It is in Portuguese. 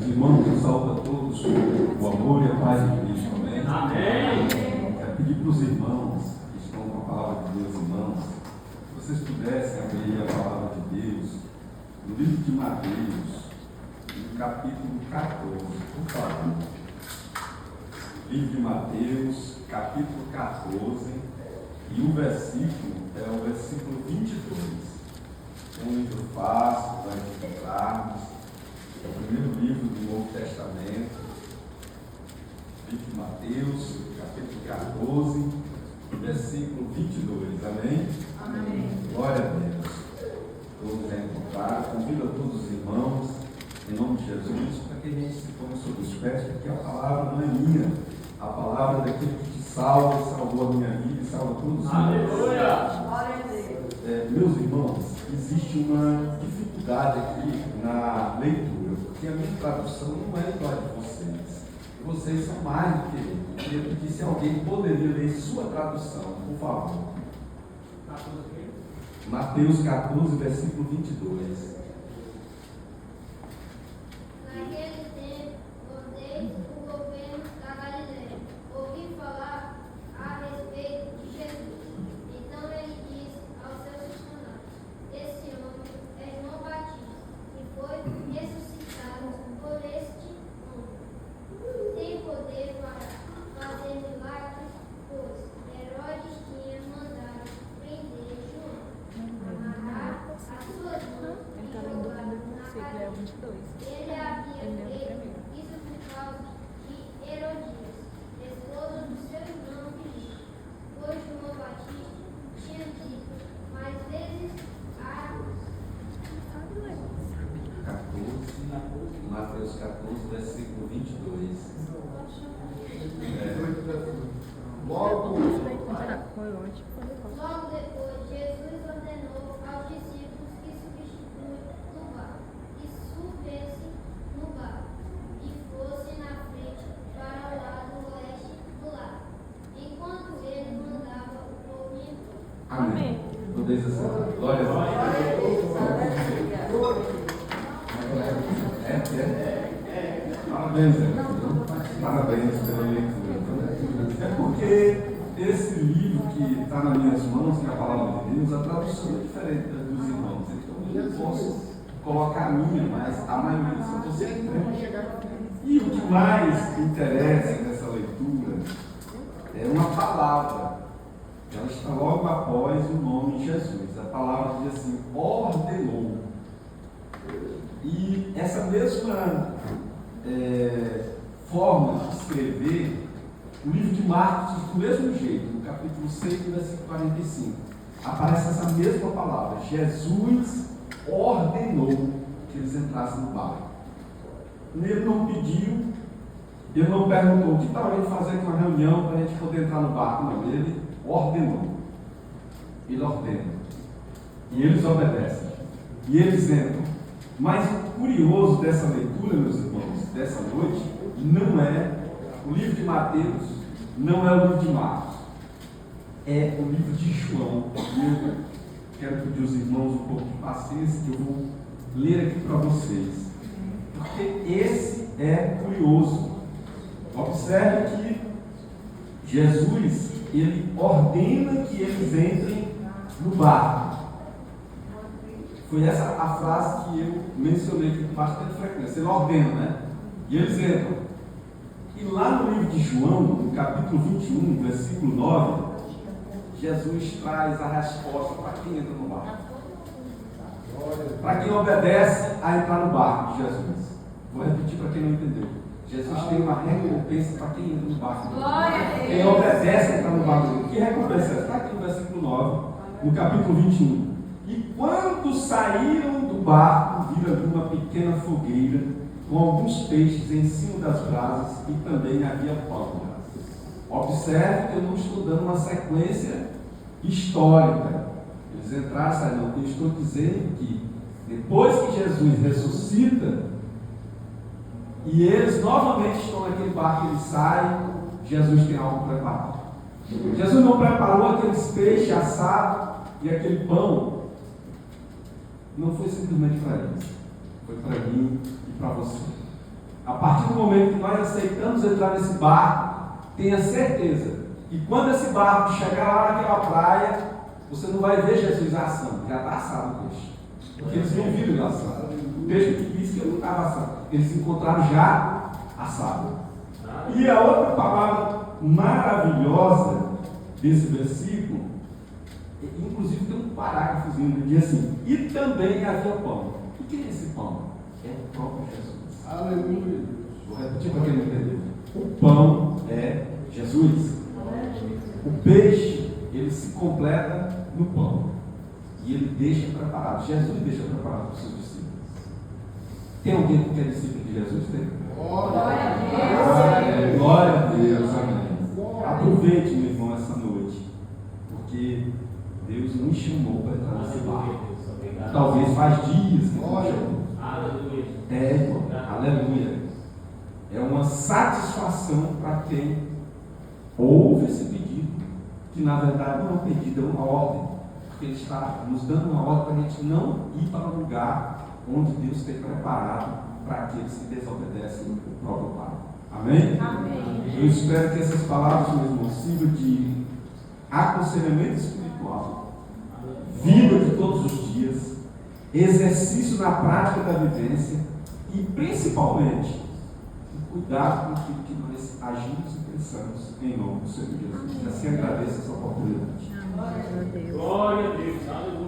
irmãos, eu saúdo a todos com o amor e a paz de Cristo. Amém? Amém. Quero pedir para os irmãos que estão com a palavra de Deus, irmãos, se vocês pudessem abrir a palavra de Deus no livro de Mateus, no capítulo 14, por favor. Livro de Mateus, capítulo 14, e o versículo é o versículo 22. É um livro fácil para encontrarmos. É o primeiro livro do Novo Testamento. Livro de Mateus, capítulo 14, versículo 22. Amém? Amém. Glória a Deus. Todos a encontrar. Convido a todos os irmãos, em nome de Jesus, para que a gente se ponha sobre os pés, porque a palavra não é minha. A palavra é daquele que te salva, salvou a minha vida e salva todos os irmãos. Aleluia! Glória a Deus. Meus irmãos, existe uma dificuldade aqui na leitura, porque a minha tradução não é igual a de vocês. Vocês são mais do que eu. Eu queria pedir se alguém poderia ler sua tradução, por favor. Mateus 14, versículo 22. Naquele tempo, odeio o governo da Galileia. Ouvi falar a respeito de Jesus. Então ele disse aos seus funcionários: esse homem é João Batista, e foi ressuscitado por este homem. Tem poder para fazer milagres, pois Herodes tinha mandado prender João, amarrar as suas mãos e jogar na cadeia. Ele havia feito isso por causa de Herodias, esposa do seu irmão Filipe, pois João Batista tinha dito mais vezes a 14, Mateus 14, versículo 22. Logo depois, Jesus ordenou aos discípulos que substituíssem no barco, e subissem no barco, e fossem na frente para o lado oeste do lago, enquanto ele mandava o povo em volta. Amém. Podeis assentar. Glória a Deus. Parabéns, parabéns pela leitura. É porque esse livro que está nas minhas mãos, que é a palavra de Deus, a tradução é diferente das dos irmãos. Então eu não posso colocar a minha, mas a maioria são vocês. E o que mais interessa nessa leitura é uma palavra. Ela está logo após o nome de Jesus. A palavra diz assim: ordenou. E essa mesma forma de escrever, o livro de Marcos diz do mesmo jeito, no capítulo 6, versículo 45. Aparece essa mesma palavra: Jesus ordenou que eles entrassem no barco. Ele não pediu, ele não perguntou que tal a gente fazer uma reunião para a gente poder entrar no barco. Não, ele ordenou. Ele ordena. E eles obedecem. E eles entram. Mas o curioso dessa leitura, meus irmãos, dessa noite, não é o livro de Mateus, não é o livro de Marcos, é o livro de João. E eu quero pedir aos irmãos um pouco de paciência, que eu vou ler aqui para vocês, porque esse é curioso. Observe que Jesus, ele ordena que eles entrem no barco. Foi essa a frase que eu mencionei aqui com bastante frequência. Ele ordena, né? E eles entram. E lá no livro de João, no capítulo 21, versículo 9, Jesus traz a resposta para quem entra no barco. Para quem obedece a entrar no barco de Jesus. Vou repetir para quem não entendeu. Jesus tem uma recompensa para quem entra no barco. Quem obedece a entrar no barco. Que recompensa é? Está aqui no versículo 9, no capítulo 21. E quando saíram do barco, viram ali uma pequena fogueira com alguns peixes em cima das brasas e também havia pão. Observe que eu não estou dando uma sequência histórica. Eles entraram e saíram. Eu estou dizendo que depois que Jesus ressuscita e eles novamente estão naquele barco, eles saem, Jesus tem algo preparado. Jesus não preparou aqueles peixes assados e aquele pão. Não foi simplesmente para eles, foi para mim e para você. A partir do momento que nós aceitamos entrar nesse barco, tenha certeza que quando esse barco chegar lá naquela praia, você não vai ver Jesus assando, já está assado o peixe. Porque eles não viram ele assado. O texto que diz que ele não estava assado. Eles encontraram já assado. E a outra palavra maravilhosa desse versículo, inclusive tem um parágrafozinho que diz assim: e também havia pão. O que é esse pão? É o próprio Jesus. Aleluia. Vou repetir para quem não entendeu. O pão é Jesus. O peixe, ele se completa no pão. E ele deixa preparado. Jesus deixa preparado para os seus discípulos. Tem alguém que é discípulo de Jesus? Tem? Glória a Deus. Glória a Deus. Amém. Aproveite, meu irmão, essa noite. Porque Deus nos chamou para entrar nesse barco. Talvez faz dias que não chamou. Aleluia. É, irmão. Aleluia. É uma satisfação para quem ouve esse pedido, que na verdade não é um pedido, é uma ordem. Porque Ele está nos dando uma ordem para a gente não ir para o lugar onde Deus tem preparado para aqueles que desobedecem o próprio Pai. Amém? Amém. Eu espero que essas palavras, meu irmão, sirvam de aconselhamento espiritual, vida de todos os dias, exercício na prática da vivência e, principalmente, cuidado com aquilo que nós agimos e pensamos em nome do Senhor Jesus. Assim agradeço essa oportunidade. Glória a Deus. Glória a Deus. Aleluia.